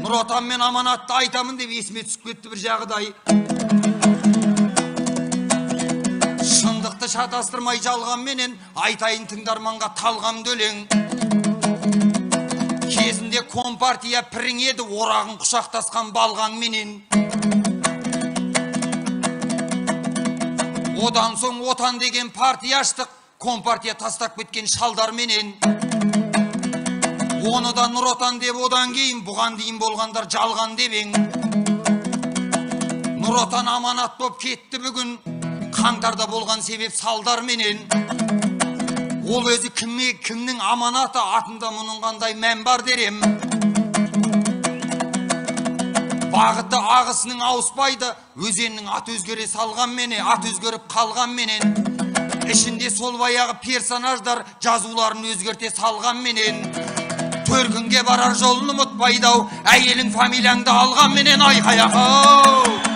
Нұр Отан мен аманатты айтамын деп есіме түсіп кетті бір жағдай. Шындықты шатастырмай жалған менен айтайын тыңдарманға талғамды өлең. Кезінде компартия пірің еді орағын құшақтасқан балған менен. Одан соң отан деген партия аштық, компартия тастап кеткен шалдар менен. Оны да Нұр Отан деп одан кейін бұған дейін болғандар жалған дебең. Нұр Отан аманат боп кетті бүгін, қаңтарда болған себеп салдар менен. Ол өзі кімнің аманаты атында мұның қандай мән бар дерем. Бағыты ағысының ауыспайды, өзеннің ат өзгере салған менен, ат өзгеріп қалған менен. Ішінде сол баяғы персонаждар жазуларын өзгерте салған менен. Төркінге барар жолын ұмытпайды ау, әйелің фамилияңды алған менен айқай-ақау.